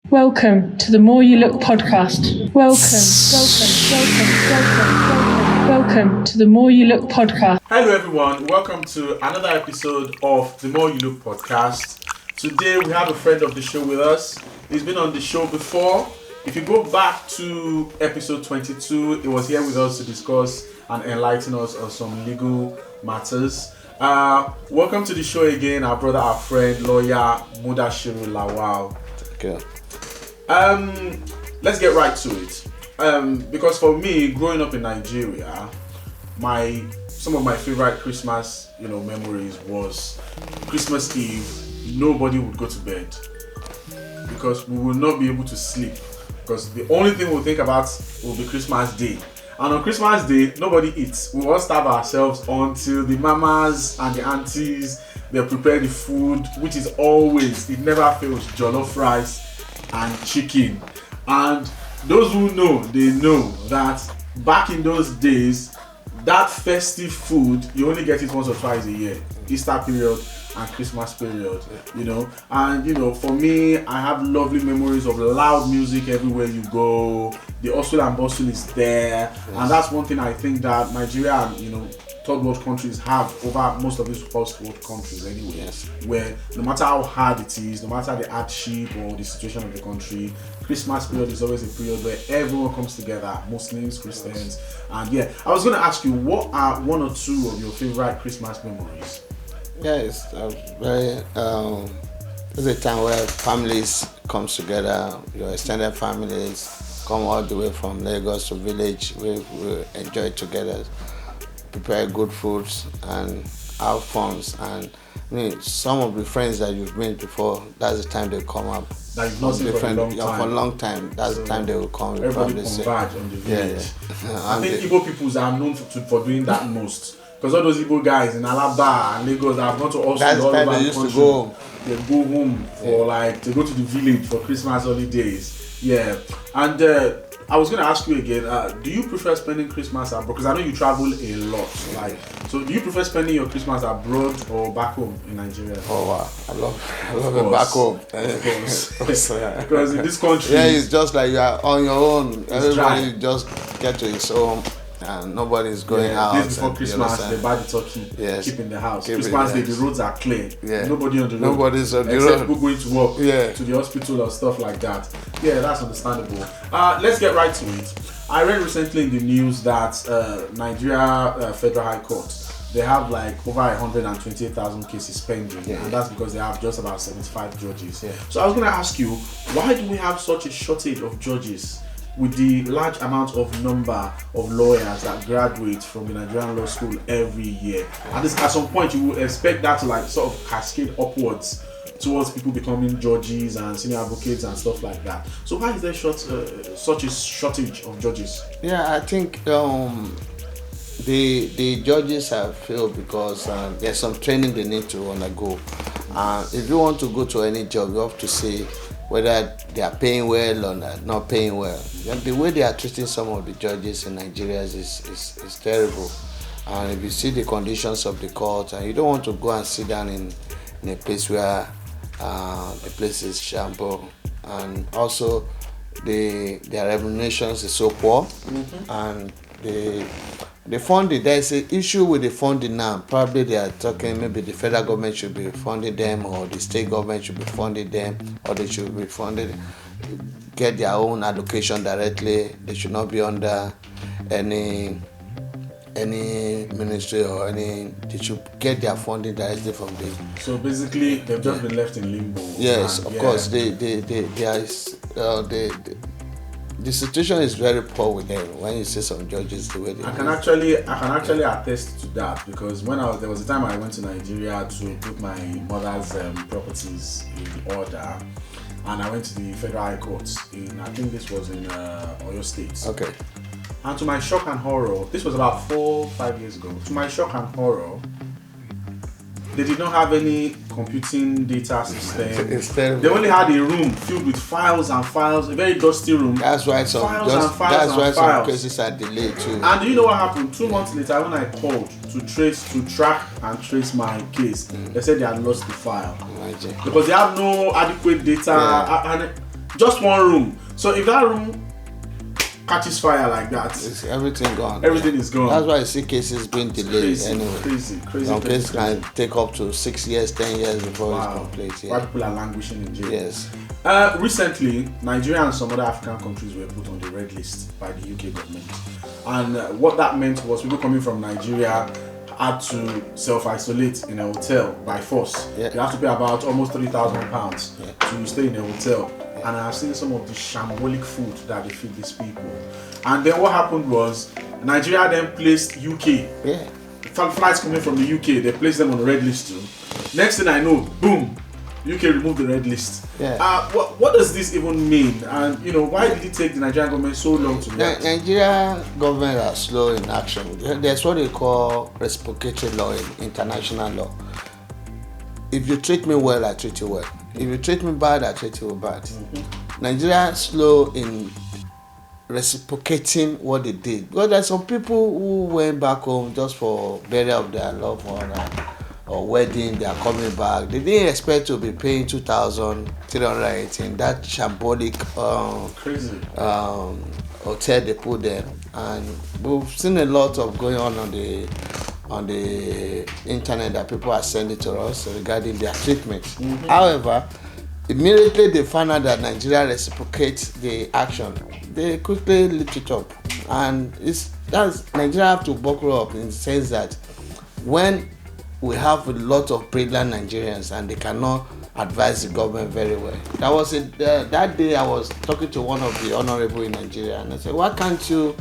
Welcome to the More You Look podcast. Welcome to the More You Look podcast. Hello everyone, welcome to another episode of the More You Look podcast. Today we have a friend of the show with us. He's been on the show before. If you go back to episode 22, he was here with us to discuss and enlighten us on some legal matters. Welcome to the show again, our brother, our friend, lawyer Muda. Okay. Let's get right to it. Because for me, growing up in Nigeria, some of my favorite Christmas, memories was Christmas Eve. Nobody would go to bed because we will not be able to sleep. Because the only thing we'll think about will be Christmas Day. And on Christmas Day, nobody eats. We all starve ourselves until the mamas and the aunties, they prepare the food, which is always, it never fails, jollof rice and chicken. And those who know, they know that back in those days, that festive food, you only get it once or twice a year. Easter period and Christmas period, And, for me, I have lovely memories of loud music everywhere you go. The hustle and bustle is there. Yes. And that's one thing I think that Nigeria and, third world countries have over most of these first world countries anyway. Yes. Where no matter how hard it is, no matter the hardship or the situation of the country, Christmas period is always a period where everyone comes together, Muslims, Christians. And I was going to ask you, what are one or two of your favorite Christmas memories? It's it's a time where families come together, your extended families come all the way from Lagos to village. We enjoy together, prepare good foods and have fun. And some of the friends that you've made before, that's the time they come up. Like you've not seen for a long time. For a long time, that's the time they will come. Everybody converge on the village. I think Igbo peoples are known for doing that most. Because all those Igbo guys in Alaba and Lagos have gone to also all over the country. To go. They go home for to go to the village for Christmas holidays. Yeah. And I was going to ask you again, do you prefer spending Christmas abroad? Because I know you travel a lot. So do you prefer spending your Christmas abroad or back home in Nigeria? Oh wow, I love it back home. Of course. Because in this country, it's just like you are on your own. Everybody just get to his home. And nobody's going out. Days before Christmas, they buy the turkey, keep in the house. Christmas Day, the roads are clear. Nobody on the road. Nobody's on the road. Except people going to work, to the hospital or stuff like that. Yeah, that's understandable. Let's get right to it. I read recently in the news that Nigeria Federal High Court, they have over 128,000 cases pending, and that's because they have just about 75 judges. So I was going to ask you, why do we have such a shortage of judges? With the large amount of number of lawyers that graduate from the Nigerian law school every year, at some point you would expect that to sort of cascade upwards towards people becoming judges and senior advocates and stuff like that. So why is there such a shortage of judges? I think the judges have failed because there's some training they need to undergo. If you want to go to any job, you have to see whether they are paying well or not paying well. The way they are treating some of the judges in Nigeria is terrible. And if you see the conditions of the court, and you don't want to go and sit down in a place where the place is shambles, and also their remunerations is so poor, and the funding, there is an issue with the funding now. Probably they are talking maybe the federal government should be funding them, or the state government should be funding them, or they should be funded, get their own allocation directly. They should not be under any ministry or they should get their funding directly from them. So basically they've just been left in limbo. Yes, of course. The situation is very poor with them. When you see some judges the way they I can actually attest to that, because there was a time I went to Nigeria to put my mother's properties in order, and I went to the Federal High Court I think this was in Oyo State. Okay. And to my shock and horror, this was about 4-5 years ago. To my shock and horror, they did not have any computing data system. It's terrible. They only had a room filled with files and files, a very dusty room. That's why some cases are delayed too. And do you know what happened? 2 months later, when I called to track and trace my case, they said they had lost the file. Imagine. Because they have no adequate data. And Just one room. So if that room catches fire like that, it's everything gone. Everything is gone. That's why I see cases being delayed anyway. Crazy. Some cases can take up to 6 years, 10 years before it's complete. Why people are languishing in jail. Yes. Recently, Nigeria and some other African countries were put on the red list by the UK government. And what that meant was people coming from Nigeria had to self-isolate in a hotel by force. Yeah. You have to pay about almost £3,000 to stay in a hotel. And I've seen some of the shambolic food that they feed these people. And then what happened was Nigeria then placed UK. Yeah. Flights coming from the UK, they placed them on the red list too. Next thing I know, boom, UK removed the red list. Yeah. What does this even mean? And why did it take the Nigerian government so long to react? Nigeria government are slow in action. There's what they call reciprocatory law in international law. If you treat me well, I treat you well. If you treat me bad, I treat you bad. Mm-hmm. Nigeria is slow in reciprocating what they did. Because there's some people who went back home just for burial of their loved one or wedding, they are coming back. They didn't expect to be paying 2,318. That shambolic crazy hotel they put them. And we've seen a lot of going on the internet that people are sending to us regarding their treatment. Mm-hmm. However, immediately they found out that Nigeria reciprocates the action, they quickly lift it up. And Nigeria have to buckle up in the sense that when we have a lot of brilliant Nigerians and they cannot advise the government very well. That day I was talking to one of the honorable in Nigeria and I said, why can't you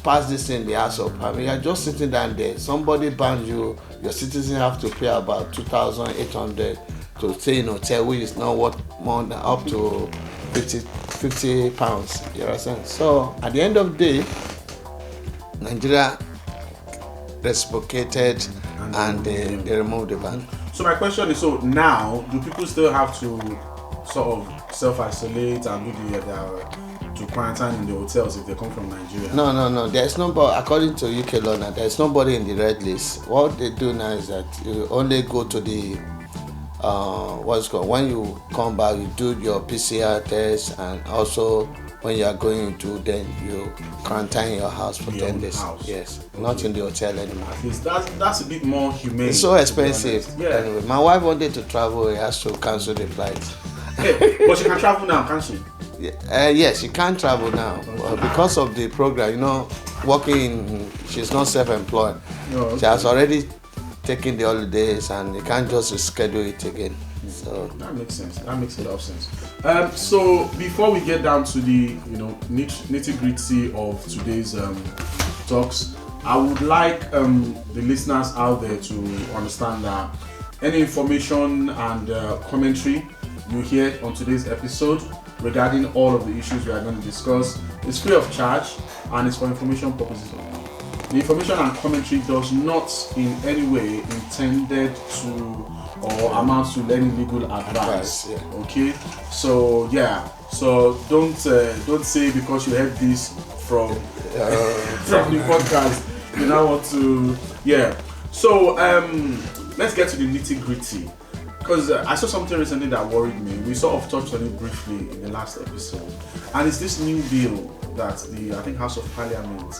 pass this in the House of Parliament? You're just sitting down there. Somebody banned you. Your citizens have to pay about 2,800 to stay in a hotel, which is not worth more than up to 50 pounds. You understand? So at the end of the day, Nigeria reciprocated and they removed the ban. So my question is, so now do people still have to sort of self-isolate and do to quarantine in the hotels if they come from Nigeria? No. There's nobody, according to UK law now, there's nobody in the red list. What they do now is that you only go to the when you come back, you do your PCR test, and also when you are going to, then you quarantine your house for 10 days. House. Yes, not in the hotel anymore. At least that's a bit more humane. It's so expensive. Yeah. Anyway, my wife wanted to travel, he has to cancel the flight. Hey, but she can travel now, can't she? Yes, she can't travel now because of the program. She's not self-employed. Okay. She has already taken the holidays and you can't just reschedule it again. So that makes sense. That makes a lot of sense. So before we get down to the nitty-gritty of today's talks, I would like the listeners out there to understand that any information and commentary you hear on today's episode regarding all of the issues we are going to discuss is free of charge and it's for information purposes only. The information and commentary does not in any way intended to or amounts to any legal advice. Yeah. Okay, so don't say because you heard this from the podcast you now want to So let's get to the nitty gritty. Because I saw something recently that worried me. We sort of touched on it briefly in the last episode, and it's this new bill that the House of Parliament,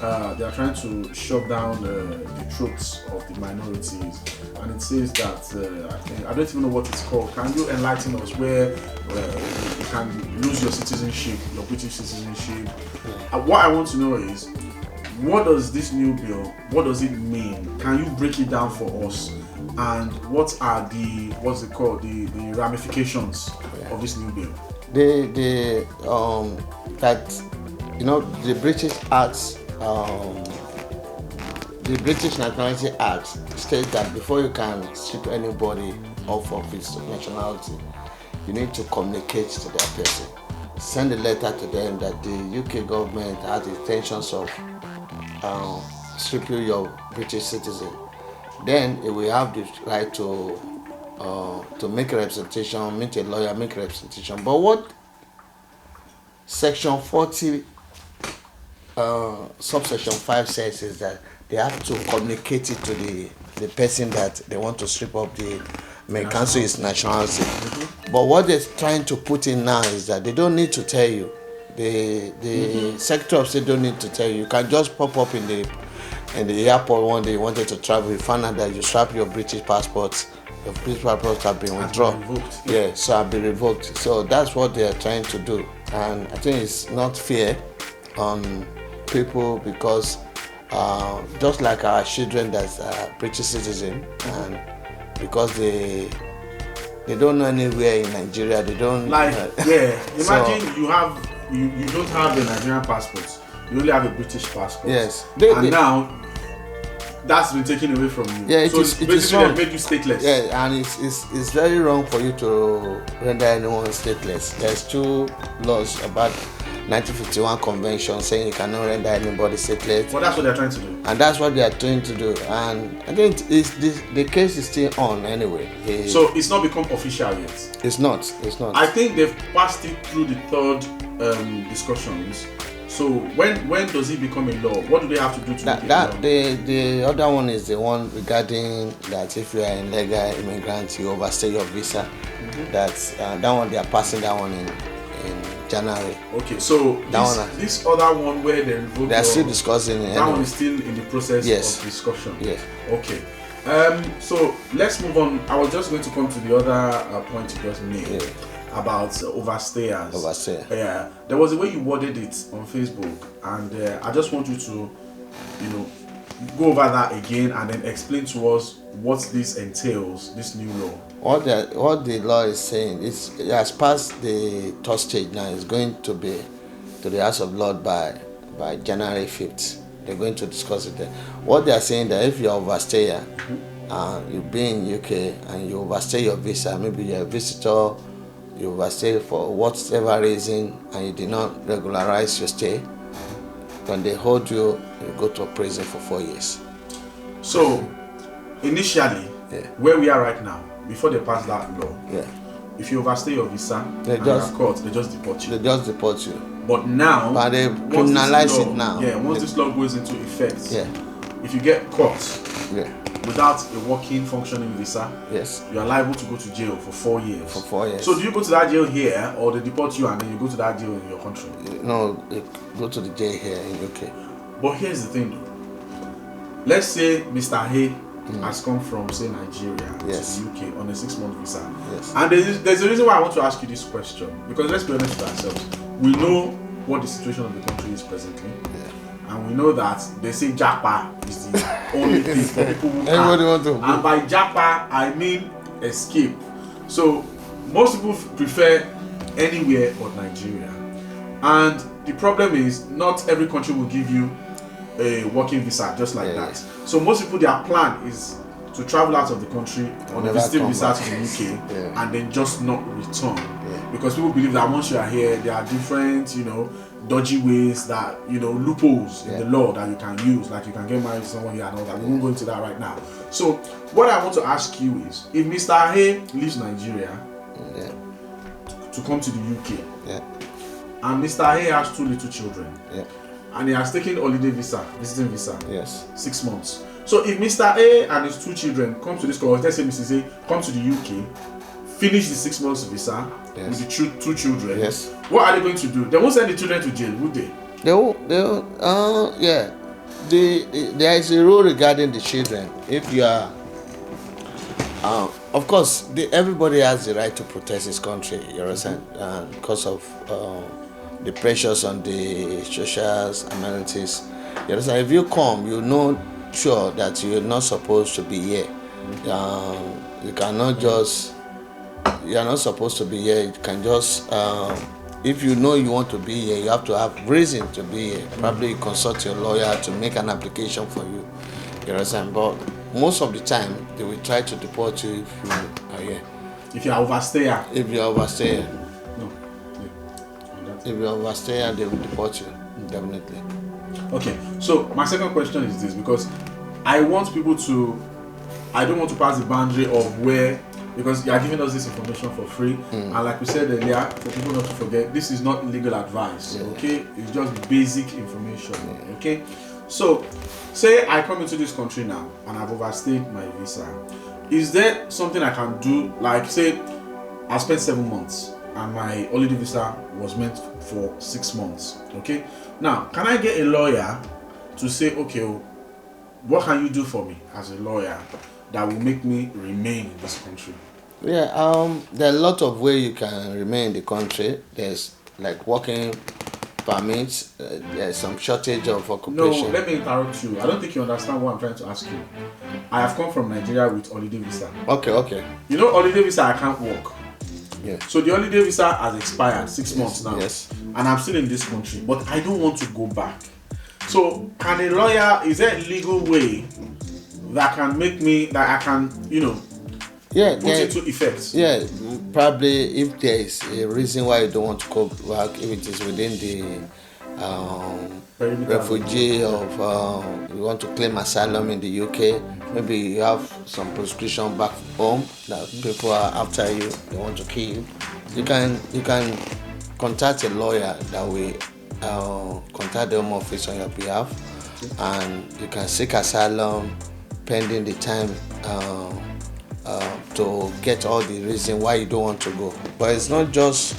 they are trying to shut down the throats of the minorities, and it says that I don't even know what it's called. Can you enlighten us where you can lose your citizenship, your British citizenship? What I want to know is, what does this new bill? What does it mean? Can you break it down for us? And what are the ramifications of this new bill? The British Act, the British Nationality Act states that before you can strip anybody off of his nationality, you need to communicate to that person. Send a letter to them that the UK government has intentions of stripping your British citizen. Then it will have the right to make a representation, meet a lawyer, make a representation. But what Section 40, subsection 5 says is that they have to communicate it to the person that they want to strip up the may cancel his nationality. But what they're trying to put in now is that they don't need to tell you. The Secretary of State don't need to tell you. You can just pop up in the airport one day, you wanted to travel, you find out that you swap your British passports. Your British passports have been withdrawn. Yeah, so have been revoked. So that's what they are trying to do. And I think it's not fair on people because just like our children that's British citizen, and because they don't know anywhere in Nigeria, they don't imagine so, you don't have a Nigerian passport, you only have a British passport. Yes. Now that's been taken away from you. Yeah, so basically they made you stateless. Yeah, and it's very wrong for you to render anyone stateless. There's 2 laws about 1951 convention saying you cannot render anybody stateless. Well, that's what they're trying to do. And that's what they are trying to do. And I think the case is still on anyway. So it's not become official yet? It's not. I think they've passed it through the 3rd discussions. So when does it become a law? What do they have to do to make it a law? The other one is the one regarding that if you are an illegal immigrant, you overstay your visa. That's that one they are passing that one in January. Okay, so this other one where they revoke, they are still discussing it. That one is still in the process of discussion. Yes. Okay. So let's move on. I was just going to come to the other point you just made about overstayers. Yeah. There was a way you worded it on Facebook, and I just want you to, go over that again and then explain to us what this entails, this new law. What the law is saying is it has passed the 3rd stage now. It's going to be to the House of Lords by January 5th. They're going to discuss it there. What they are saying that if you're overstayer, you be in UK and you overstay your visa, maybe you're a visitor, you overstay for whatever reason, and you did not regularize your stay, when they hold you, you go to a prison for 4 years. So, initially, where we are right now, before they pass that law, if you overstay your visa, they just deport you. They just deport you. But now, they criminalize it now. Yeah, once this law goes into effect, if you get caught without a working, functioning visa, you are liable to go to jail for 4 years. For 4 years. So do you go to that jail here, or they deport you and then you go to that jail in your country? No, you go to the jail here in UK. But here's the thing though. Let's say Mr. Hay has come from, say, Nigeria to the UK on a 6-month visa. Yes. And there's a reason why I want to ask you this question. Because let's be honest with ourselves. We know what the situation of the country is presently. And we know that they say Japa is the only thing for people who can. And by Japa, I mean escape. So most people prefer anywhere but Nigeria. And the problem is not every country will give you a working visa just like that. So most people, their plan is to travel out of the country on a visiting visa to the UK and then just not return. Because people believe that once you are here, there are different, dodgy ways that, loopholes in the law that you can use, like you can get married to someone here and all that. We won't go into that right now. So what I want to ask you is, if Mr. Hay leaves Nigeria to come to the UK, and Mr. Hay has 2 little children, and he has taken holiday visa, visiting visa, 6 months. So if Mr. A and his 2 children come to this country, let's say Mrs. A come to the UK, finish the 6 months visa with the 2 children, what are they going to do? They won't send the children to jail, would they? There is a rule regarding the children. If you are, of course, everybody has the right to protect his country, you understand, because of the pressures on the social amenities. You understand? If you come, you know sure that you're not supposed to be here. You cannot just. You are not supposed to be here. You can just. If you know you want to be here, you have to have reason to be here. Probably consult your lawyer to make an application for you. You understand? But most of the time, they will try to deport you if you are here. If you are overstayer. If you are overstayer. If you are overstayer, they will deport you, definitely. Okay, so my second question is this, because I want people to, I don't want to pass the boundary of where, because you are giving us this information for free, and like we said earlier, for people not to forget, this is not legal advice, okay? It's just basic information, okay? So, say I come into this country now and I've overstayed my visa. Is there something I can do? Like, say, I spent 7 months and my holiday visa was meant for 6 months. Okay. Now, can I get a lawyer to say, okay, what can you do for me as a lawyer that will make me remain in this country? Yeah, there are a lot of ways you can remain in the country. There's like working permits. There's some shortage of occupation. No, let me interrupt you. I don't think you understand what I'm trying to ask you. I have come from Nigeria with holiday visa. Okay. You know, holiday visa, I can't work. Yeah. So the holiday visa has expired 6 months now. Yes. And I'm still in this country, but I don't want to go back. So can a lawyer, is there a legal way that can make me, that I can, put into effect? Yeah, probably if there is a reason why you don't want to go back, if it is within the refugee of you want to claim asylum in the UK, maybe you have some prescription back home that people are after you, they want to kill you. You can contact a lawyer that will contact the Home Office on your behalf, and you can seek asylum pending the time to get all the reason why you don't want to go. But it's not just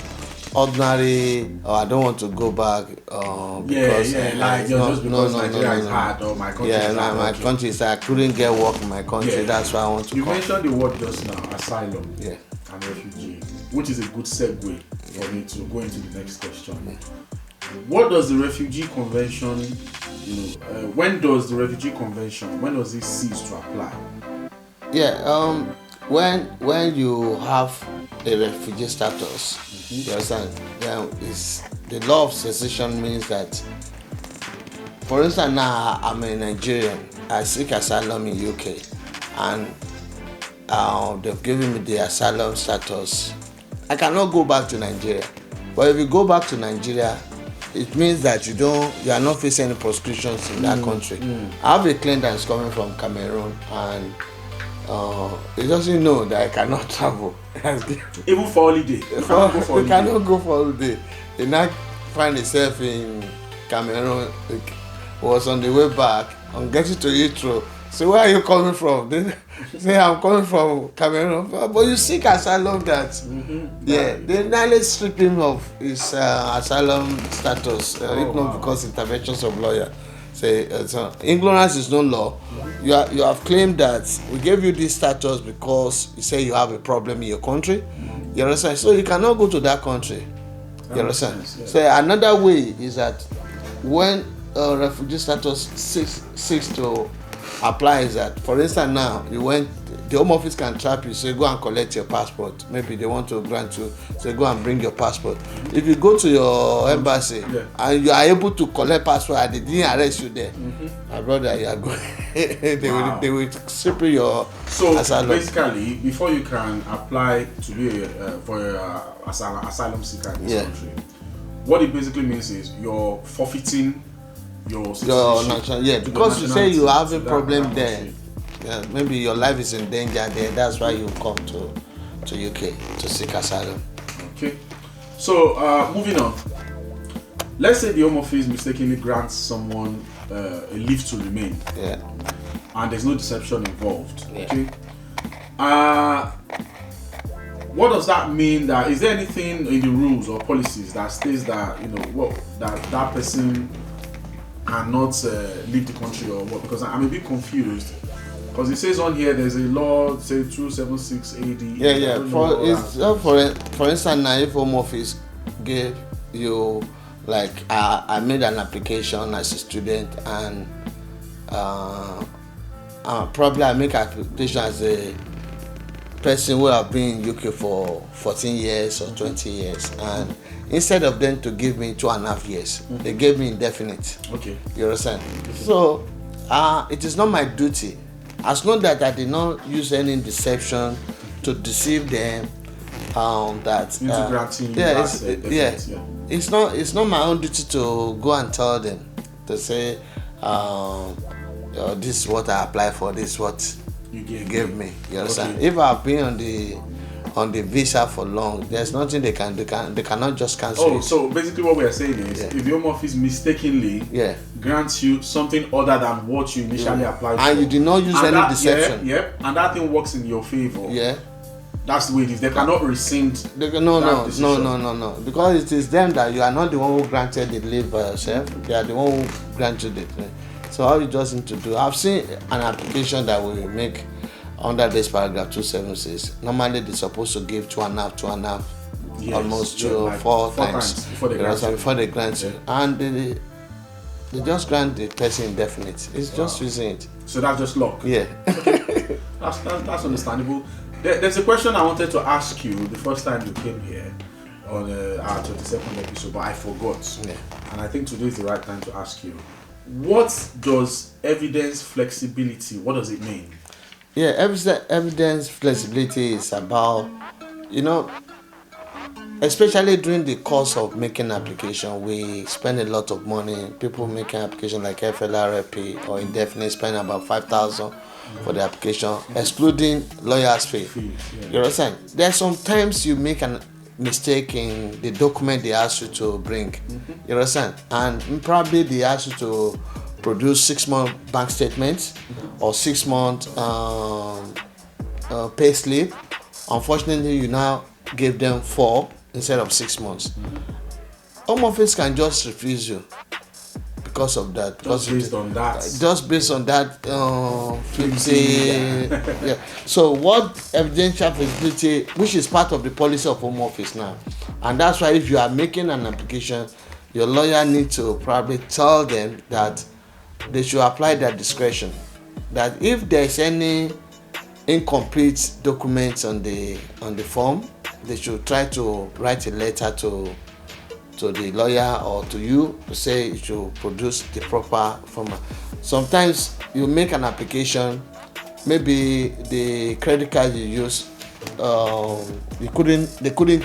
ordinary, I don't want to go back because Nigeria is hard or my country is hard. My country is hard. I couldn't get work in my country, that's why I want to You come. mentioned the word just now, asylum Yeah. and refugee, which is a good segue for me to go into the next question. What does the Refugee Convention, when does it cease to apply? Yeah, when you have a refugee status, you understand, the law of cessation means that, for instance, now I'm a Nigerian, I seek asylum in UK, and they've given me the asylum status. I cannot go back to Nigeria. But if you go back to Nigeria, it means that you are not facing any proscriptions in that country. I have a client that's coming from Cameroon, and he doesn't know that I cannot travel. Even for holiday. He cannot go for holiday. He now find himself in Cameroon. He was on the way back. I'm getting to Heathrow. So where are you coming from? They say I'm coming from Cameroon. But you seek asylum that. They nearly strip him of his asylum status, if not because interventions of lawyer. Say ignorance is no law. You have claimed that we gave you this status because you say you have a problem in your country. You understand? So you cannot go to that country. You understand? So another way is that when refugee status seeks to apply is that, for instance, now the Home Office can trap you, say go and collect your passport. Maybe they want to grant you, say go and bring your passport. If you go to your embassy and you are able to collect passport and they didn't arrest you there, my brother, you are going. they will strip your asylum. So basically, before you can apply to be for asylum seeker in this country, what it basically means is you're forfeiting your citizenship. Because you say you have a problem there. Yeah, maybe your life is in danger there. That's why you come to UK to seek asylum. Okay. So moving on. Let's say the Home Office mistakenly grants someone a leave to remain. Yeah. And there's no deception involved. Yeah. Okay. What does that mean? That is there anything in the rules or policies that states that that person cannot leave the country or what? Because I'm a bit confused. Because it says on here there's a law, say 276 AD. For instance, now if Home Office gave you, like, I made an application as a student, and probably I make application as a person who have been in UK for 14 years or 20 years, and instead of them to give me 2.5 years, they gave me indefinite. Okay. You understand? So it is not my duty, as long that I did not use any deception to deceive them, it's not my own duty to go and tell them to say this is what I applied for, this is what you gave me. You understand? If I've been on the visa for long, there's nothing they can do. They cannot just cancel it. So basically what we are saying is, if the Home Office mistakenly grants you something other than what you initially applied for, and you did not use any deception, and that thing works in your favor, that's the way it is. They cannot rescind. No. Because it is them that you are not the one who granted the leave by yourself. They are the one who granted it. So all you just need to do. I've seen an application that we make under this paragraph 276. Normally they're supposed to give 2.5, almost 4 times before they grant you. And they just grant the person indefinite. It's just using it. So that's just luck. Yeah. Okay. That's understandable. There's a question I wanted to ask you the first time you came here on our 22nd episode, but I forgot. Yeah. And I think today is the right time to ask you. What does evidence flexibility, what does it mean? Yeah, evidence flexibility is about, especially during the course of making application, we spend a lot of money. People making application like FLRP or indefinite spend about 5,000 for the application, excluding lawyer's fee. You understand? There's sometimes you make a mistake in the document they ask you to bring. You understand? And probably they ask you to produce 6-month bank statements or 6-month pay slip. Unfortunately, you now give them 4 instead of 6 months. Home Office can just refuse you because of that. Just based on that. Just based on that. So what evidential flexibility, which is part of the policy of Home Office now, and that's why if you are making an application, your lawyer needs to probably tell them that they should apply their discretion. That if there's any incomplete documents on the form, they should try to write a letter to the lawyer or to you to say you should produce the proper format. Sometimes you make an application, maybe the credit card you use, they couldn't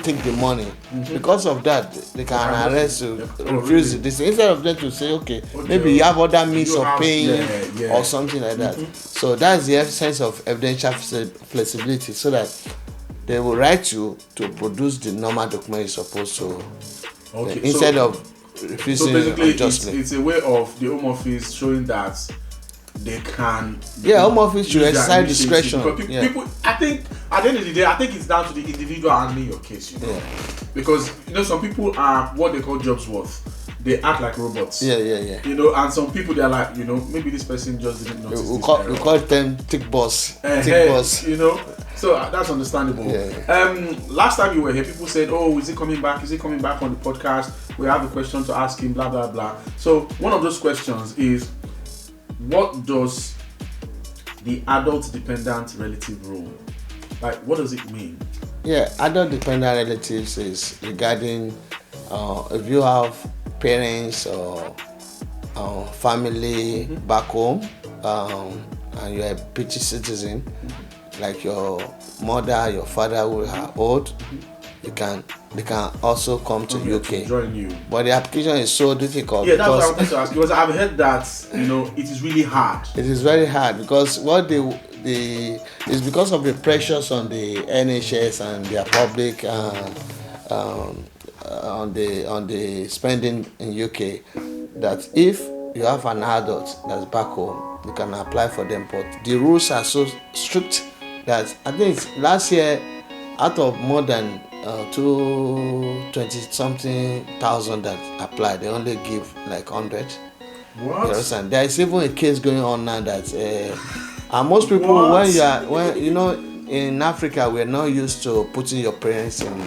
take the money. Because of that, they can arrest you, refuse it. Instead of them to say, okay, maybe you have other means of paying or something like that. So that's the essence of evidential flexibility, so that they will write you to produce the normal document you're supposed to. Okay, instead of refusing. So basically, adjustment. It's a way of the Home Office showing that they can. Home Office should exercise discretion. People, I think, at the end of the day, I think it's down to the individual handling your case. Because some people are what they call jobs worth. They act like robots. And some people, they're like, maybe this person just didn't notice. We call them tick boss. So that's understandable. Last time you were here, people said, "Oh, is he coming back? Is he coming back on the podcast? We have a question to ask him." Blah blah blah. So one of those questions is, what does the adult dependent relative role, like, what does it mean? Adult dependent relatives is regarding if you have parents or family back home, and you're a British citizen, like your mother, your father who are old, they can also come to UK to join you. But the application is so difficult. That's what I wanted to ask, because I've heard that it is really hard. It is very hard because it's because of the pressures on the NHS and their public on the spending in UK, that if you have an adult that's back home, you can apply for them. But the rules are so strict that I think last year, out of more than 220-something thousand that applied, they only give like 100. What? There is even a case going on now that and most people, when in Africa, we're not used to putting your parents in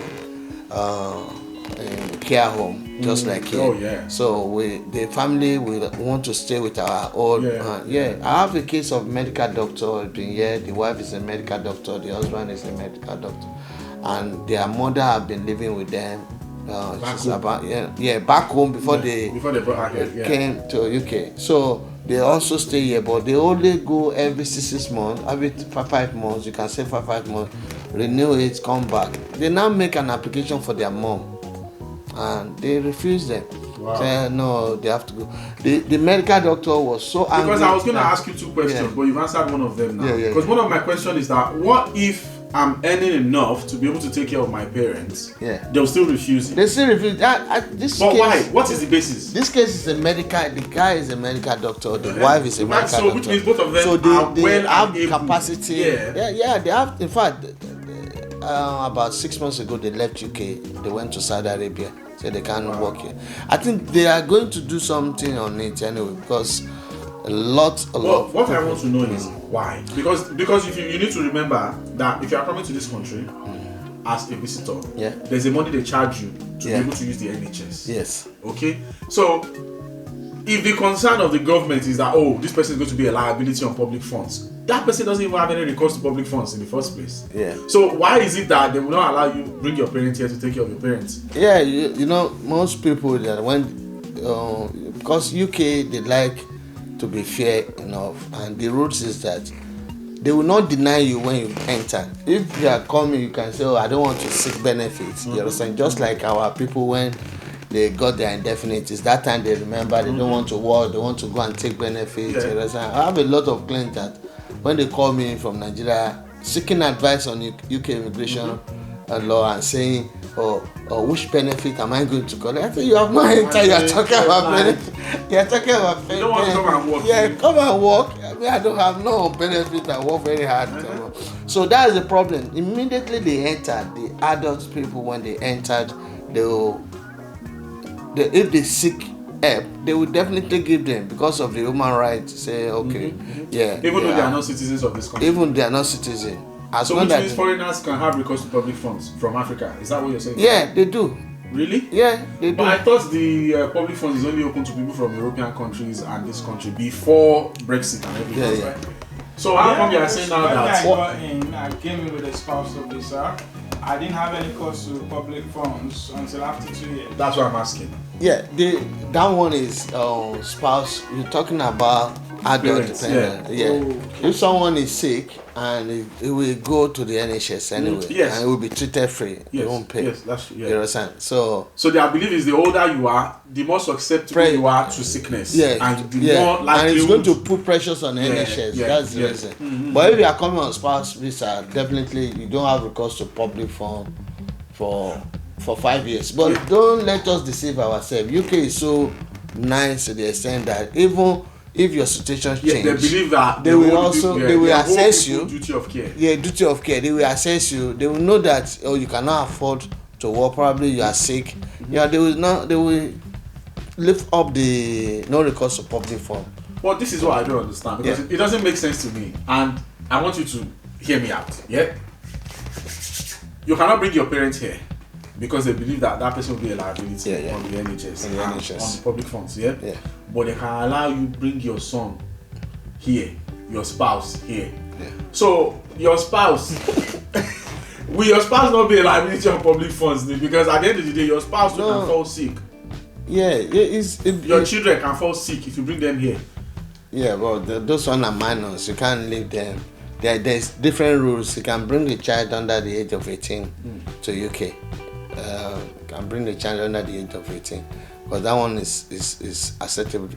care home, just like here. So the family will want to stay with our old. I have a case of medical doctor being here. The wife is a medical doctor. The husband is a medical doctor, and their mother have been living with them. Back home before they brought her here, came to UK. So they also stay here, but they only go every 6 months, every 5 months. You can say 5 months, renew it, come back. They now make an application for their mom, and they refuse them. Wow. Say no, they have to go. The medical doctor was so angry. Because I was going to ask you 2 questions, but you've answered one of them now. Because one of my questions is that, what if I'm earning enough to be able to take care of my parents, they'll still refuse it. They still refuse. But why? What is the basis? This case is a medical. The guy is a medical doctor. The wife is a medical doctor. So which means both of them so they have capacity. Yeah. They have. In fact, about 6 months ago, they left UK. They went to Saudi Arabia. So they can't work here. I think they are going to do something on it anyway because a lot. What I want to know is why. Because if you need to remember that if you are coming to this country as a visitor, there's a money they charge you to be able to use the NHS. Yes. Okay. So if the concern of the government is that this person is going to be a liability on public funds, that person doesn't even have any recourse to public funds in the first place. Yeah. So why is it that they will not allow you bring your parents here to take care of your parents? Yeah, you know, most people that because UK they like to be fair enough, and the rules is that they will not deny you when you enter. If you are coming, you can say, I don't want to seek benefits. You understand? Just like our people when they got their indefinite, it's that time they remember they don't want to work, they want to go and take benefits. You understand? I have a lot of clients that when they call me from Nigeria seeking advice on UK immigration law and saying, which benefit am I going to collect? I say, you have not entered, you are talking about benefit. You are talking about benefit. You don't want to come and work. Yeah, come and work. I mean, I don't have no benefit, I work very hard. So that is the problem. Immediately they entered, the adult people, when they entered, if they seek help, they will definitely give them because of the human rights. Say, even though they are not citizens of this country. Even they are not citizens. So which means foreigners can have recourse to public funds from Africa. Is that what you're saying? Yeah, they do. Really? Yeah, they do. But I thought the public funds is only open to people from European countries and this country before Brexit and everything, right? So how come you are saying now that I came in with a spousal visa. I didn't have any cost to public funds until after 2 years. That's what I'm asking. Yeah, that one is spouse. You're talking about adult dependent. Yeah. Okay. If someone is sick and it will go to the NHS anyway, and it will be treated free. You won't pay. Yes, that's true. Yeah. You understand? So their belief is the older you are, the more susceptible you are to sickness. And the more likely. And it's going to put pressures on the NHS. That's the reason. But if you are coming on spouse visa, definitely you don't have recourse to public fund for 5 years. But don't let us deceive ourselves. UK is so nice to the extent that even if your situation changes, they believe that they will assess you. Duty of care. Yeah, duty of care. They will assess you. They will know that you cannot afford to work. Probably you are sick. Yeah, they will lift up the no recourse to public fund. Well, this is what I don't understand because it doesn't make sense to me, and I want you to hear me out. Yeah, you cannot bring your parents here because they believe that person will be a liability on the NHS and on the public funds. Yeah. But they can allow you bring your son here, your spouse here. So your spouse, will your spouse not be a liability on public funds? Because at the end of the day, your spouse can fall sick. Your children can fall sick if you bring them here. Yeah, well, those one are minors. You can't leave them. There's different rules. You can bring the child under the age of 18 to UK. You can bring the child under the age of 18. But that one is acceptable.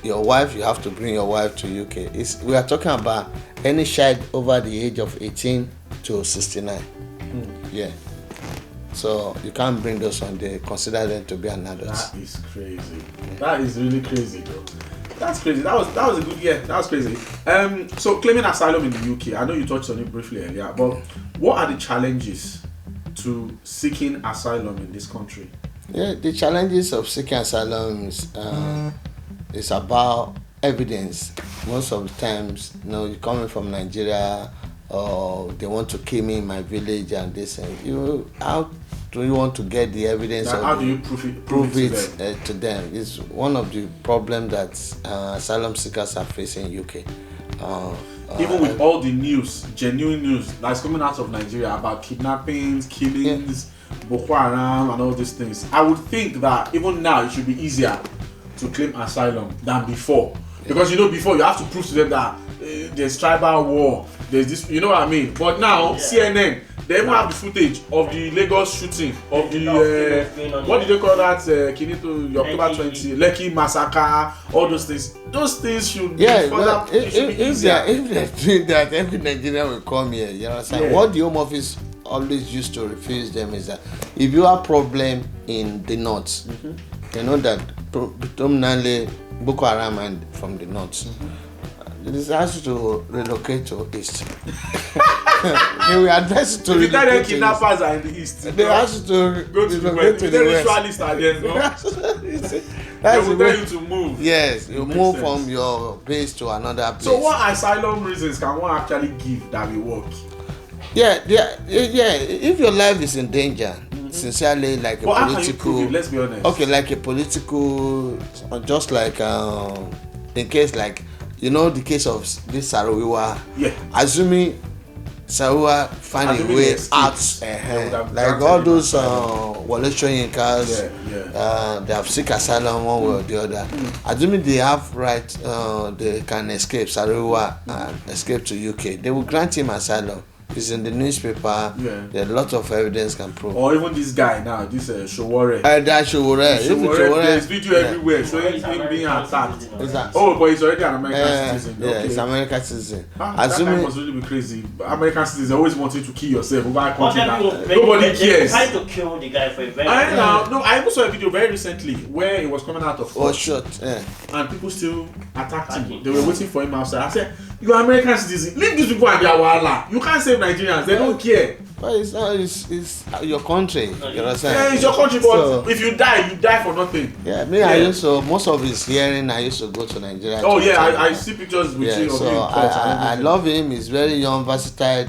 Your wife, you have to bring your wife to UK. We are talking about any child over the age of 18 to 69. Yeah. So you can't bring those on. They consider them to be an adult. That is crazy. That is really crazy, though. That's crazy. That was a good That was crazy. So claiming asylum in the UK, I know you touched on it briefly earlier, but what are the challenges to seeking asylum in this country? Yeah, the challenges of seeking asylum is about evidence. Most of the times, you're coming from Nigeria, or they want to kill me in my village and this. How do you want to get the evidence? How do you prove it to them? It's one of the problems that asylum seekers are facing in UK. Even with all the news, genuine news that's coming out of Nigeria about kidnappings, killings, Boko Haram and all these things, I would think that even now it should be easier to claim asylum than before. Because before you have to prove to them that there's tribal war, there's this, you know what I mean? But now CNN, They even have the footage of the Lagos shooting of the what did they call that? Kinito, the October 20 Lekki massacre. All those things. Those things should be further. If they're doing that, every Nigerian will come here. You understand? Yeah. What the Home Office always used to refuse them is that if you have problem in the north, you know that predominantly Boko Haram and from the north. It has to relocate to east. They will advise to if relocate to kidnappers are in the east, they ask you to go to the relocate west. to If the the west. ritualists are there, no? They That's will the tell way. you to move. Yes, you Makes move sense. from your base to another place. So what asylum reasons can one actually give that will work? Yeah. If your life is in danger, sincerely, like a But how can you prove political. it? Let's be honest. Okay, like a political, just like in case like the case of this Sarawiwa. Yeah. Assuming Sarawiwa find a Assuming way they escaped, out, they would have like granted all him those asylum. Wale Soyinkas, they have seek asylum one way or the other. Assuming they have right, they can escape Sarawiwa and escape to UK. They will grant him asylum. It's in the newspaper. Yeah. There are lots of evidence can prove. Or even this guy now, this Showore. That Showore. There's video everywhere showing him being attacked. Oh, but he's already an American citizen. Yeah, Okay. he's American citizen. That guy Assuming must really be crazy. American citizens always wanting to kill yourself over a But country then that people- nobody they cares. tried to kill the guy for a very I even saw a video very recently where he was coming out of court shot. Yeah. and people still attacked him. They were waiting for him outside. I said, "You are American citizens. Leave these people and their wahala. You can't save Nigerians. They don't care. But it's not. It's your country. You understand? Yeah, it's your country, but So, if you die for nothing." yeah, me. I used to most of his hearing. I used to go to Nigeria. Oh to yeah, attend. I see pictures with Yeah, you of so you in court and I everything. love him. He's very young, versatile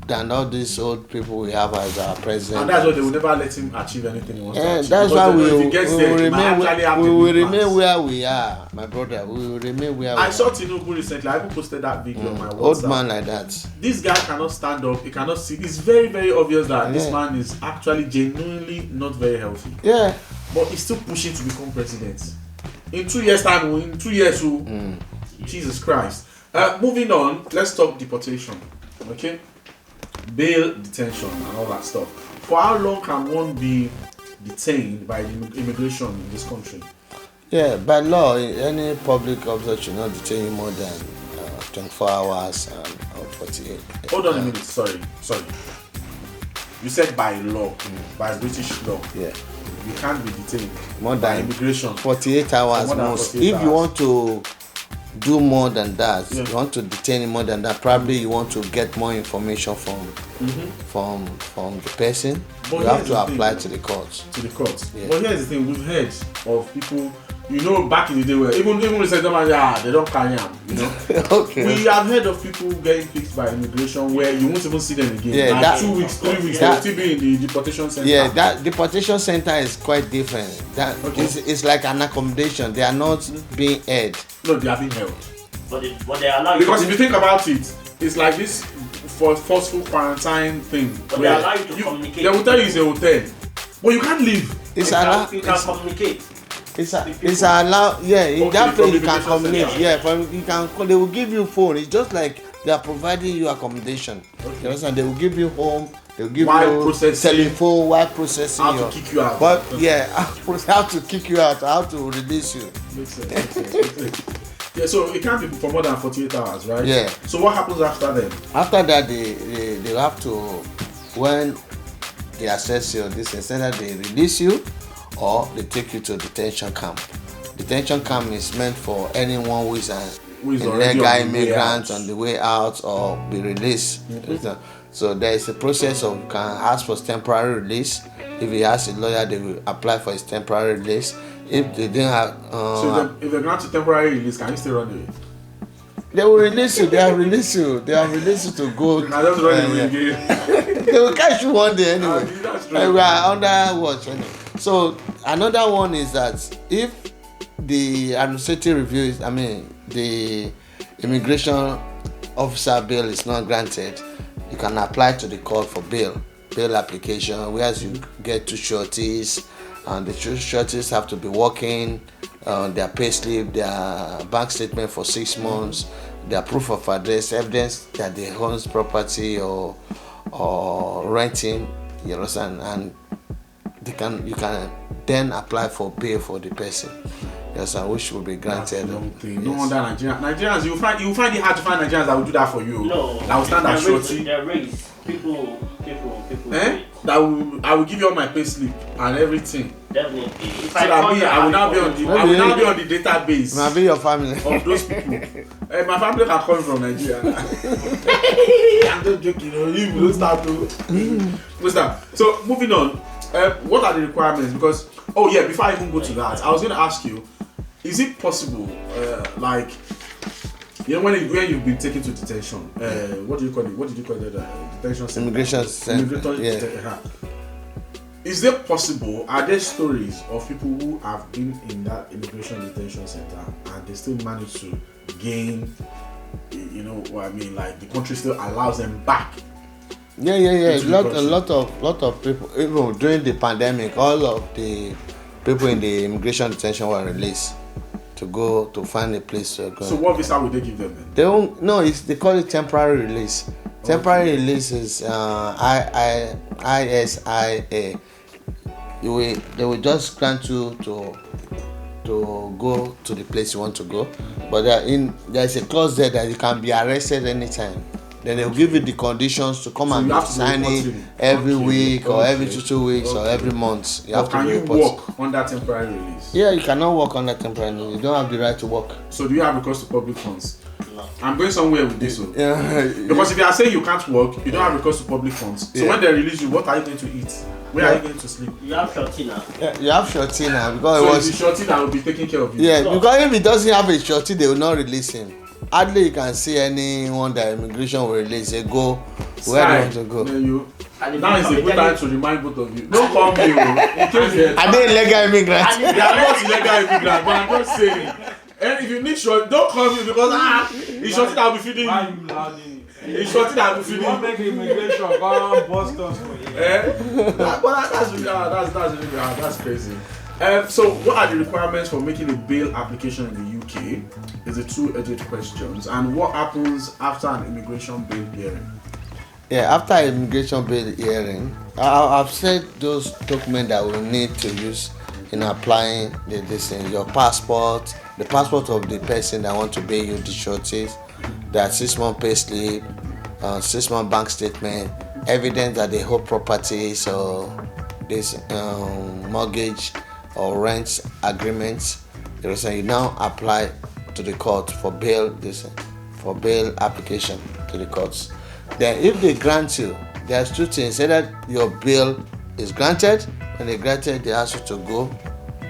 than all these old people we have as our president. And that's why they will never let him achieve anything he wants to And achieve. that's Because why they we know if will he gets there, he might actually have we the will big remain plans. where we are, my brother. We will remain where we I are. saw Tinubu recently. I even posted that video on my WhatsApp. Old man like that. This guy cannot stand up. He cannot see. It's very, very obvious that this Yeah. man is actually genuinely not very healthy. Yeah. But he's still pushing to become president. In 2 years' time, Jesus Christ. Moving on, let's talk deportation. Okay? Bail, detention, and all that stuff. For how long can one be detained by the immigration in this country? Yeah, by law, any public officer should not detain you more than 24 hours or 48. Hold on a minute. Sorry. You said by law, by British law. Yeah. You can't be detained More by than immigration. 48 hours More than most. 48 If you hours. want to do more than that, Yeah. you want to detain him more than that, probably you want to get more information from the person. But you have here's to the apply thing. to the court. To the court. Yeah. But here's the thing: we've heard of people. Back in the day, where even recent times, they don't carry them. Okay. We have heard of people getting picked by immigration where you won't even see them again. Yeah, And that- 2 weeks, 3 weeks, that- they'll still be in the deportation center. Yeah, that deportation center is quite different. That Okay. it's like an accommodation. They are not being held. No, they are being held. But they allow you Because to, if you think about it, it's like this forceful quarantine thing. But they where allow you to communicate. They will tell you it's a hotel, but you can't leave. It's you allowed. can communicate. It's allowed. Yeah, in Okay, that from place you can immigration communicate. center. Yeah, you can. They will give you phone. It's just like they are providing you accommodation. Okay. You understand? They will give you home. They will give While you processing- telephone while processing How to your. kick you out. But Okay. yeah, how to kick you out, how to release you. Makes sense. Yeah, so it can't be for more than 48 hours, right? Yeah. So what happens after then? After that, they have to, when they assess your distance, either they release you or they take you to detention camp. Detention camp is meant for anyone who is Who is already illegal on the way immigrant out. on the way out or be released. So there is a process of, you can ask for temporary release. If he has a lawyer, they will apply for his temporary release. If they didn't have, So if they grant you temporary release, can you still run away? they will release you. They will release you. They will release you to go. You can just run away yeah. again. They will catch you one day anyway. That's true. We are under watch anyway. So another one is that if the administrative review is, the immigration officer bail is not granted, you can apply to the court for bail application, whereas you get 2 sureties, and the 2 sureties have to be working, their pay slip, their bank statement for 6 months, their proof of address, evidence that they own property or or renting, you understand, and you can then apply for bail for the person, yes, and which will be granted. No wonder Nigerians, you find it hard to find Nigerians that will do that for you. No, that will stand at shorty. They're raised. People. That I will give you all my pay slip and everything. Definitely. If So that I will now be on the database. Maybe your family. Of those people. My family can come from Nigeria. I'm just joking, you will start to. So moving on, what are the requirements? Because before I even go to that, I was going to ask you, is it possible, when you've been taken to detention, what do you call it? What did you call it? Detention center. Immigration center. Is it possible? Are there stories of people who have been in that immigration detention center and they still manage to gain? You know what I mean? Like the country still allows them back. Yeah. A lot of people, even during the pandemic, all of the people in the immigration detention were released to go to find a place to go. So what visa would they give them then? They don't. No, they call it temporary release. Temporary release is ISIA. They will just grant you to go to the place you want to go, but there's a clause there that you can be arrested anytime. Then they'll give you the conditions to come and sign it every week or every 2 weeks or every month. You have to report. Can you work on that temporary release? Yeah, you cannot work on that temporary release. You don't have the right to work. So do you have recourse to public funds? No. I'm going somewhere with this. Yeah. Because if you are saying you can't work, you don't have recourse to public funds. So when they release you, what are you going to eat? Where are you going to sleep? You have shorty now. Yeah, you have shorty now because so it's the shorty that will be taking care of you. Yeah, because if he doesn't have a shorty, they will not release him. Hardly you can see anyone that immigration will release. They go where they want to go. Now is a good time to remind both of you. Don't call me. Are they illegal immigrants? They are not illegal immigrants, but I'm just saying. And if you need short, don't call me because it's shorty that will be feeding you. It's shorty that will be feeding you. You want make immigration go bust us for you. But that's crazy. So what are the requirements for making a bail application in the UK? Is a two-edged questions. And what happens after an immigration bail hearing? Yeah, after immigration bail hearing, I've said those documents that we need to use in applying this thing. Your passport, the passport of the person that want to pay you the shorties, that 6-month pay slip, 6-month bank statement, evidence that they hold properties or this mortgage or rent agreements. You now apply to the court for bail application to the courts. Then if they grant you, there's two things. Either your bail is granted, when they granted, they ask you to go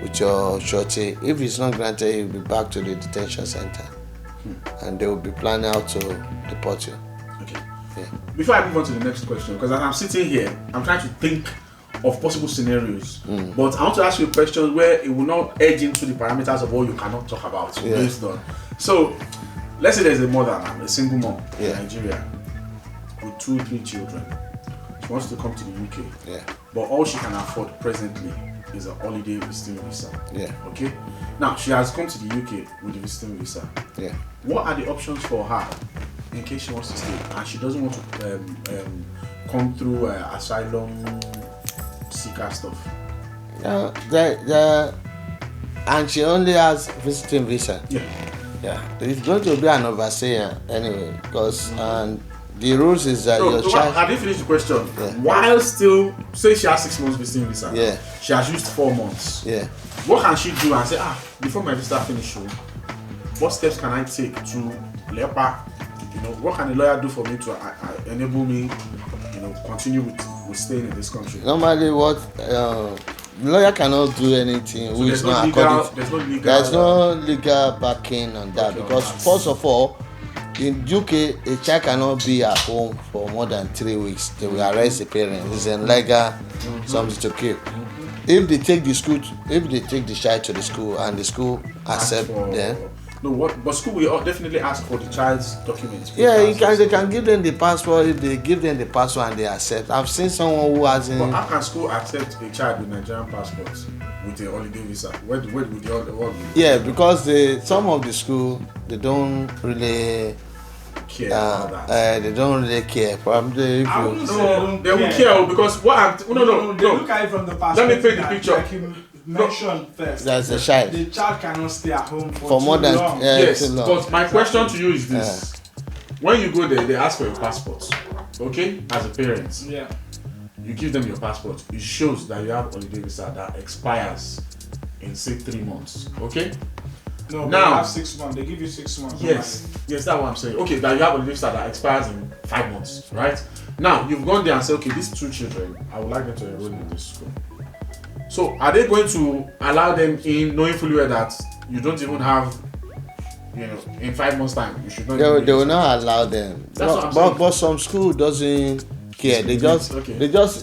with your shorty. If it's not granted, you'll be back to the detention center. And they will be planning how to deport you. Okay. Yeah. Before I move on to the next question, because as I'm sitting here, I'm trying to think of possible scenarios. But I want to ask you a question where it will not edge into the parameters of what you cannot talk about based on. So, let's say there's a mother, a single mom in Nigeria with 2-3 children. She wants to come to the UK. Yeah. But all she can afford presently is a holiday visiting visa. Yeah. Okay? Now, she has come to the UK with the visiting visa. Yeah. What are the options for her in case she wants to stay and she doesn't want to come through asylum seeker stuff? And she only has visiting visa. Yeah. It's going to be an overseer anyway, because the rules is that your child. I didn't finish the question. While still, say she has 6 months visiting visa. Yeah. She has used 4 months. Yeah. What can she do and say, before my visa finishes, what steps can I take to leper? What can a lawyer do for me to enable me, continue with staying in this country? Normally, what lawyer cannot do anything So which is not according. There's no legal backing on that because first of all, in UK, a child cannot be at home for more than 3 weeks. They will arrest the parents. It's illegal, something to keep. If they take the child to the school and the school accept them. No, but school will definitely ask for the child's documents. Yeah, they can give them the passport. If they give them the passport and they accept. I've seen someone who hasn't. But how can school accept a child with Nigerian passports with a holiday visa? Where would the other one be? Yeah, because some of the school they don't really care about that. They don't really care. Probably if I you. wouldn't say No, they will care because what I'm no. They look at it from the perspective. Let me paint the that, picture. Like you mentioned first. That's the child. The child cannot stay at home For too more than long. Yes, too long. but my question to you is this: when you go there, they ask for your passport. Okay, as a parent, Yeah. you give them your passport. It shows that you have holiday visa that expires in say 3 months. Okay. No, but Now- you have 6 months. They give you 6 months. Yes, that's what I'm saying. Okay, that you have a leave that expires in 5 months, right? Now you've gone there and said, okay, these 2 children, I would like them to enroll in this school. So are they going to allow them in, knowing fully well that you don't even have, in 5 months' time, you should not. They will not allow them. That's what I'm saying. But some school doesn't care. They just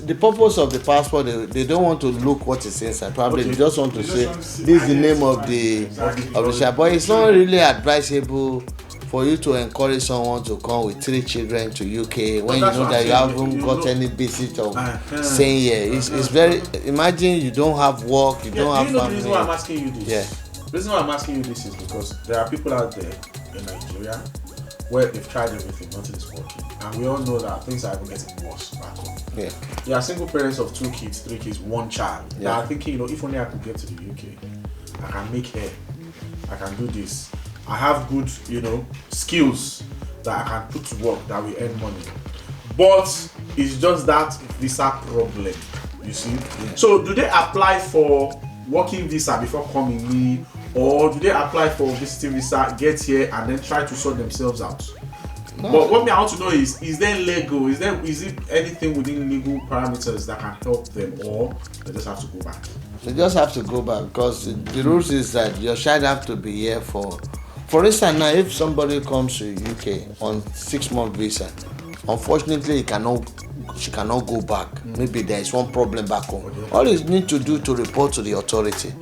the purpose of the passport. They don't want to look what is inside. Probably Okay. they just want to They just say want to see this is the name of identify. the child. But it's not really advisable for you to encourage someone to come with 3 children to UK when you that's know what that I'm you saying. haven't You got know- any basis of staying here. It's very. Imagine you don't have work, you don't Do have you know the reason why I'm family. asking you this? Yeah. The reason why I'm asking you this is because there are people out there in Nigeria where they've tried everything, nothing is working. And we all know that things are even getting worse back home. Yeah. There are single parents of 2 kids, 3 kids, 1 child. They Yeah. are thinking, if only I could get to the UK, I can make hair, I can do this. I have good, skills that I can put to work that will earn money. But it's just that visa problem, you see. Yeah. So do they apply for working visa before coming in, or do they apply for visiting visa, get here and then try to sort themselves out? No. But what I want to know is there legal? Is it anything within legal parameters that can help them, or they just have to go back? They just have to go back because the rules is that your child have to be here for instance now if somebody comes to UK on 6-month visa, unfortunately she cannot go back. Maybe there is one problem back home. All you need to do to report to the authority.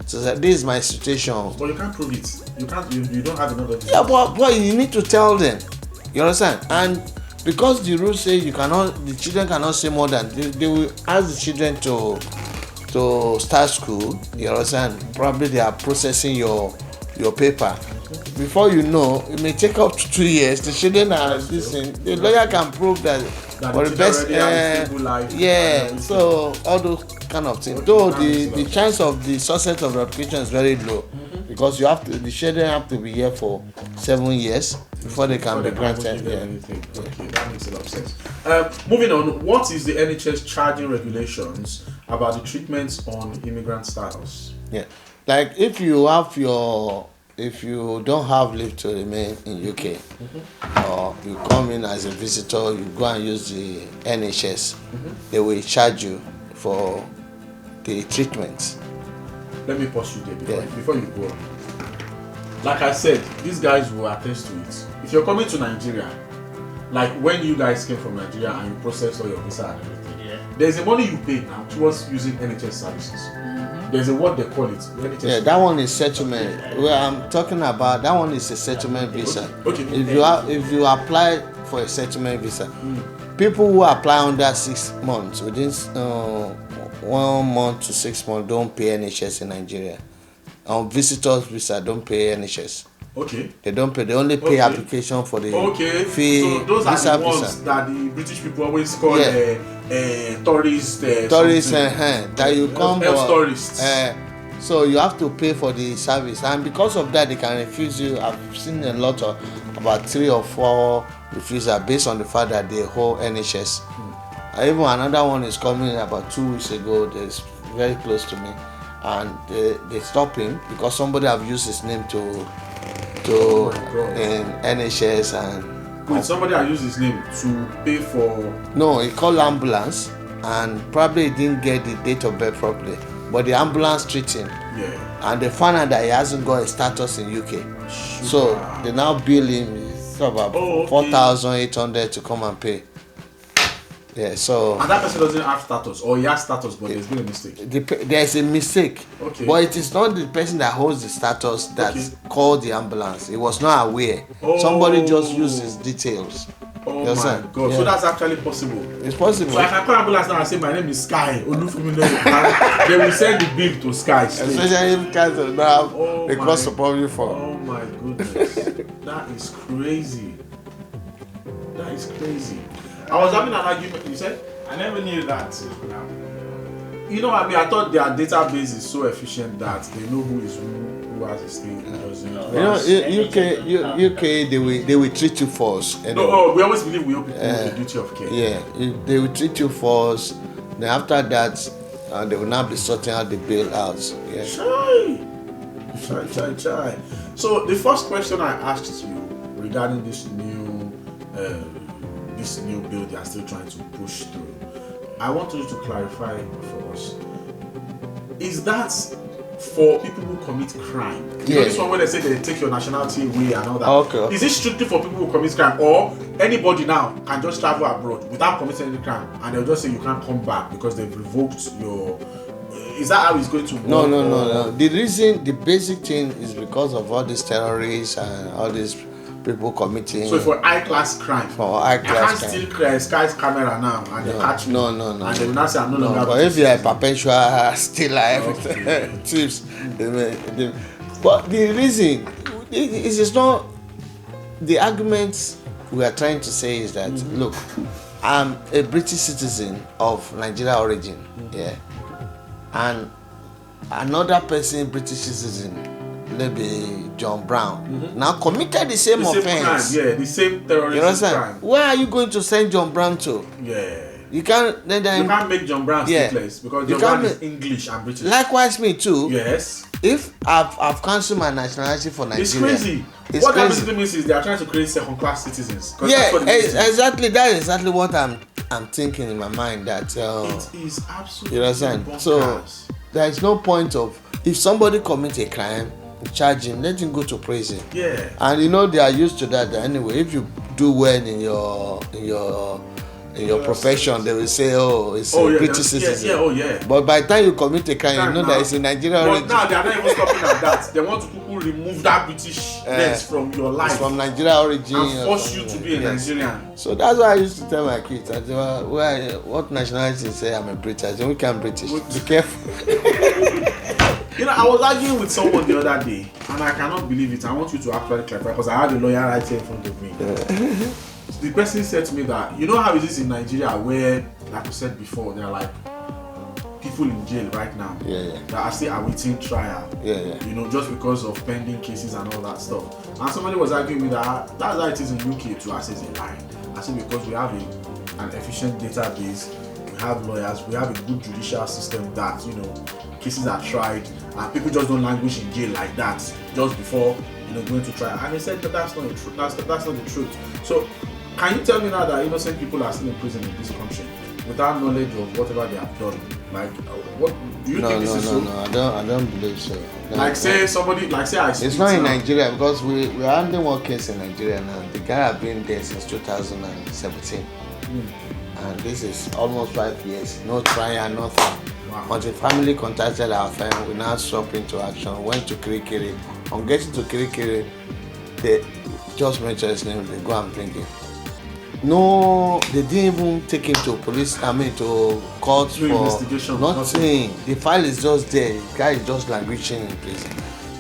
So that this is my situation. But you can't prove it. You can't. You don't have another. Yeah, but you need to tell them. You understand? And because the rules say the children cannot say more than they will ask the children to start school. You understand? Probably they are processing your paper. Before you know, it may take up to 2 years. The children are listening. The lawyer can prove that for the best. Yeah. So all those kind of things. Though the chance of the success of the application is very low, because the children have to be here for 7 years before they can be granted. Yeah. Okay, that makes a lot of sense. Moving on, what is the NHS charging regulations about the treatments on immigrant status? Yeah. Like if you don't have leave to remain in UK, or you come in as a visitor, you go and use the NHS, they will charge you for the treatment. Let me pause you there before you go on. Like I said, these guys will attest to it. If you're coming to Nigeria, like when you guys came from Nigeria and you processed all your visa and everything, there's a money you pay now towards using NHS services. There's a what they call it. NHS. Yeah, that one is settlement. Where I'm talking about, that one is a settlement visa. Okay. If you apply for a settlement visa, people who apply under 6 months, within 1 month to 6 months, don't pay NHS in Nigeria. On visitors visa, don't pay NHS. Okay. They don't pay. They only pay application for the fee. So those are visa, the ones visa. that the British people always call tourists. Tourists that you come health tourists. So you have to pay for the service, and because of that, they can refuse you. I've seen a lot of about 3 or 4 refusals based on the fact that they hold NHS. Even another one is coming about 2 weeks ago. That's very close to me, and they stop him because somebody have used his name to NHS and. Wait, somebody had used his name to pay for. No, he called ambulance and probably didn't get the date of birth properly. But the ambulance treated him. Yeah. And they found out that he hasn't got a status in UK. So they now bill him about 4,800 to come and pay. Yeah, so. And that person doesn't have status, or he has status, but there's been a mistake. There's a mistake. Okay. But it is not the person that holds the status that called the ambulance. He was not aware. Somebody just used his details. Oh Yes, my sir. God! Yeah. So that's actually possible. It's possible. So I can call ambulance now and say my name is Sky Olufumi. They will send the bill to Sky. straight. Especially if cars don't have Oh the my- cost of public for. Oh my goodness, that is crazy. It's crazy. I was having an argument. You said? I never knew that. You know what I mean? I thought their database is so efficient that they know who is who has a thing, who doesn't. UK, they will treat you first. Anyway. No, we always believe we owe people the duty of care. Yeah, they will treat you first. Then after that, they will now be sorting out the bailouts. Yeah. Chai. So the first question I asked you regarding this new bill they are still trying to push through, I want you to clarify for us. Is that for people who commit crime? You know this one where they say they take your nationality away and all that. Okay. Is it strictly for people who commit crime, or anybody now can just travel abroad without committing any crime and they'll just say you can't come back because they've revoked your? Is that how it's going to work? No. The basic thing is because of all these terrorists and all these people committing. So for high-class crime. For high-class crime. I can't steal Sky's camera now and they catch me. No. And they will not say I'm no longer. But if you are a perpetual stealer, thieves, but the reason it is not. The argument we are trying to say is that look, I'm a British citizen of Nigeria origin, and another person, British citizen, maybe John Brown, now committed the same offense. Crime, the same terrorist crime. Where are you going to send John Brown to? You can't. You can't make John Brown stateless because John Brown is English and British. Likewise, me too. Yes. If I've cancelled my nationality for Nigeria, it's crazy. What that basically means is they are trying to create second-class citizens. Exactly. That is exactly what I'm thinking in my mind. That it is absolutely. You understand? So there is no point of if somebody commits a crime, charge him, let him go to prison. Yeah. And they are used to that anyway. If you do well in your profession, they will say, it's a British citizen. But by the time you commit a crime, you know that it's a Nigerian origin. Now they are not even stopping at that. They want to remove that British lens from your life. It's from Nigeria origin. And force you to be a Nigerian. So that's why I used to tell my kids, I say, what nationality say I'm a British? I say, we can British. Be careful. I was arguing with someone the other day, and I cannot believe it. I want you to actually clarify because I had a lawyer right here in front of me. The person said to me that, you know how it is in Nigeria where, like you said before, there are like people in jail right now that are still awaiting trial. Just because of pending cases and all that stuff. And somebody was arguing with me that that's how it is in UK too. I said it's a lie. I said because we have an efficient database, we have lawyers, we have a good judicial system that cases are tried and people just don't languish in jail like that just before going to trial. And he said that that's not the truth. That's not the truth. So can you tell me now that innocent people are still in prison in this country without knowledge of whatever they have done? Like, what do you think this is so? No, I don't believe so. Say I it's not in Nigeria because we are handling one case in Nigeria now. The guy has been there since 2017. And this is almost 5 years. No trial, nothing. Wow. Until family contacted our friend, we now swap into action. Went to Kirikiri. On getting to Kirikiri, they just mentioned his name. They go and bring him. No, they didn't even take him to to court for investigation. Nothing. The file is just there. The guy is just languishing in prison.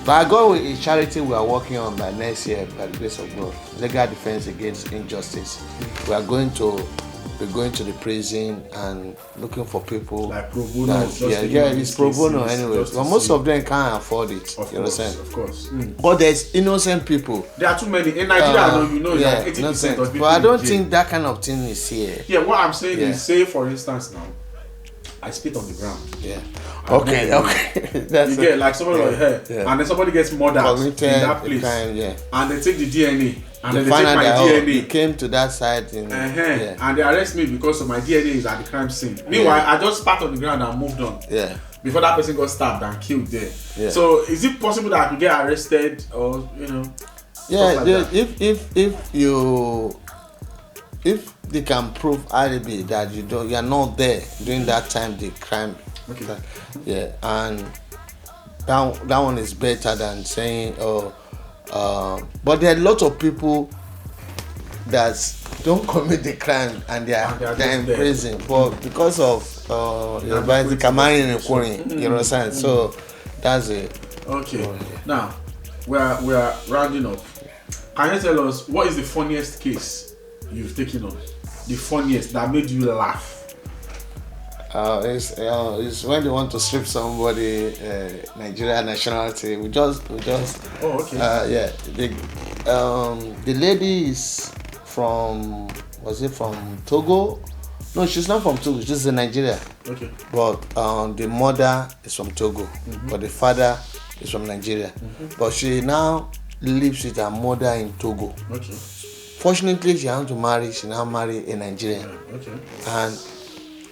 But I go with a charity we are working on by next year, by the grace of God, legal defense against injustice. We are going to the prison and looking for people like pro bono. It's pro bono anyway. But most of them can't afford it. Of course. But there's innocent people. There are too many in Nigeria. Like 80% of people. But I don't think that kind of thing is here. Yeah, what I'm saying is, say for instance now, I spit on the ground. Yeah. Okay. You get like somebody like her, and then somebody gets murdered in that place, crime, and they take the DNA, and then they find take my out DNA. He came to that site And they arrest me because of my DNA is at the crime scene. Meanwhile, I just spat on the ground and moved on. Before that person got stabbed and killed there. So is it possible that I could get arrested or if they can prove alibi that you are not there during that time the crime. And that one is better than saying but there are a lot of people that don't commit the crime and they are in prison but because of you understand. So that's it. Now we are rounding up. Can you tell us what is the funniest case you've taken on? The funniest that made you laugh? It's when they want to strip somebody Nigerian nationality. We just. Oh, okay. Yeah. The lady is from. Was it from Togo? No, she's not from Togo. She's in Nigeria. Okay. But the mother is from Togo, but the father is from Nigeria. But she now lives with her mother in Togo. Okay. Fortunately, she had to marry. She now married a Nigerian. Okay. And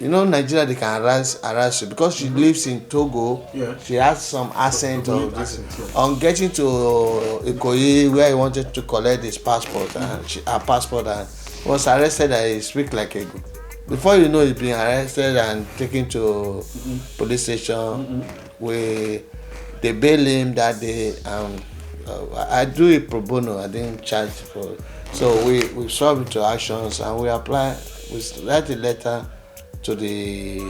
you know, Nigeria, they can harass you because she lives in Togo. Yeah. She has some accent of this. Accent, yeah. On getting to Ikoyi, where he wanted to collect his passport and her passport, and was arrested. And he speak like a. Before you know, he's been arrested and taken to police station. They bail him that day. I do it pro bono. I didn't charge for. So we solved into actions and we apply. We write a letter to the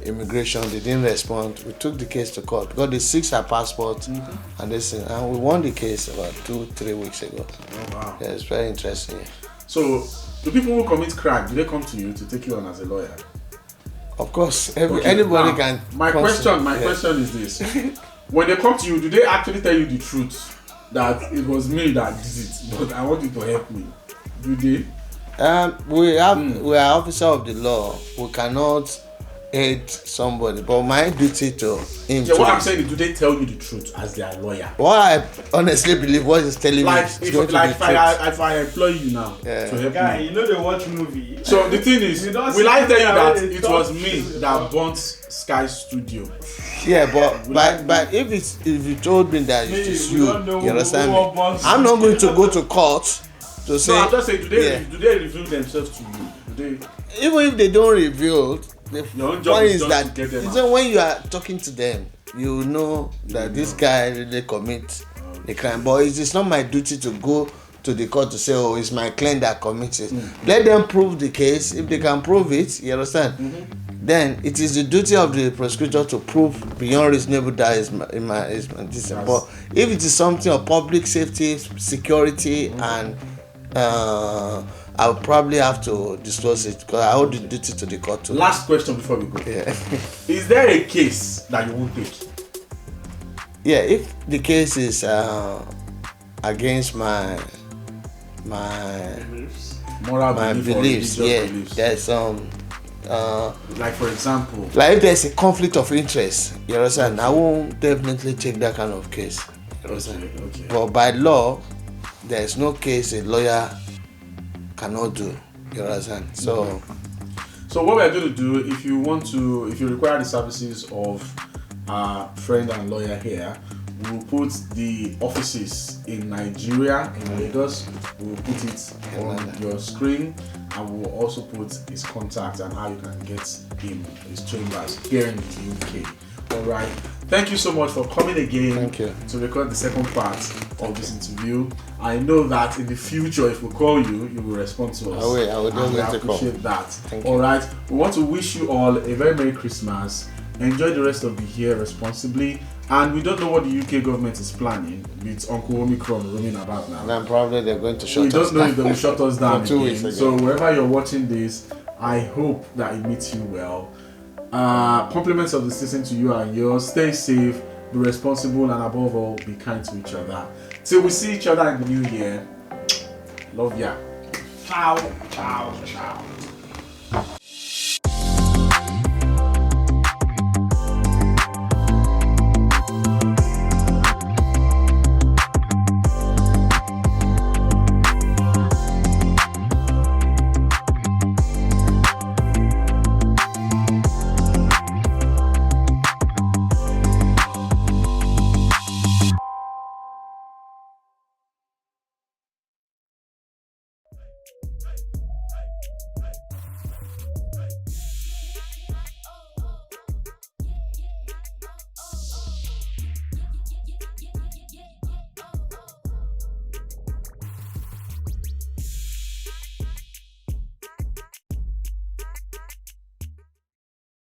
immigration. They didn't respond. We took the case to court because they seized her passport and this thing, and we won the case about 2-3 weeks ago. Oh wow. Yeah, it's very interesting. So, the people who commit crime, do they come to you to take you on as a lawyer? Of course, Okay, anybody now, can. My question is this: when they come to you, do they actually tell you the truth that it was me that did it, but I want you to help me? Do they? We are officer of the law. We cannot aid somebody, but my duty to him. Yeah, what I'm saying is, do they tell you the truth as their lawyer? What I honestly believe, what he's telling Like, me, if I employ you now to help Guy, me. you know they watch movie. So the thing is, You don't will I see tell you how that they it talk was to me you. that burnt Sky Studio? Yeah, but if you told me that it is we you, don't know you understand who me? wants I'm not going to go to court to say. No, I'm just saying, do yeah. they reveal themselves to you? Do they? Even if they don't reveal, the Your own job point is is just that to get them so when you are talking to them, you know that this guy really commit a crime. But it is not my duty to go to the court to say, oh, it's my client that committed. Let them prove the case. If they can prove it, you understand? Then it is the duty of the prosecutor to prove beyond reasonable doubt is this. But if it is something of public safety, security, and I'll probably have to disclose it because I owe the duty to the court too. Last question before we go. Yeah. Is there a case that you won't take? Yeah, if the case is against my Moral beliefs, or religious yeah, beliefs? there's some Like for example, like if there's a conflict of interest, you understand, I won't definitely take that kind of case. You understand? okay. But by law, there's no case a lawyer cannot do. You understand? So So what we're going to do, if you require the services of our friend and lawyer here, we'll put the offices in Nigeria, in Lagos. We'll put it on your screen, and we'll also put his contact and how you can get him, his chambers here in the UK. All right. Thank you so much for coming again. Thank you. To record the second part of this interview. I know that in the future, if we call you, you will respond to us. I will And we definitely call. appreciate that. Thank you. All right. We want to wish you all a very Merry Christmas. Enjoy the rest of the year responsibly. And we don't know what the UK government is planning with Uncle Omicron roaming about now. and then probably they're going to shut We us don't know down. if they will shut us down For 2 weeks again. again. So wherever you're watching this, I hope that it meets you well. Compliments of the season to you and yours. Stay safe, be responsible, and above all, be kind to each other. Till we see each other in the new year. Love ya. Ciao, ciao, ciao.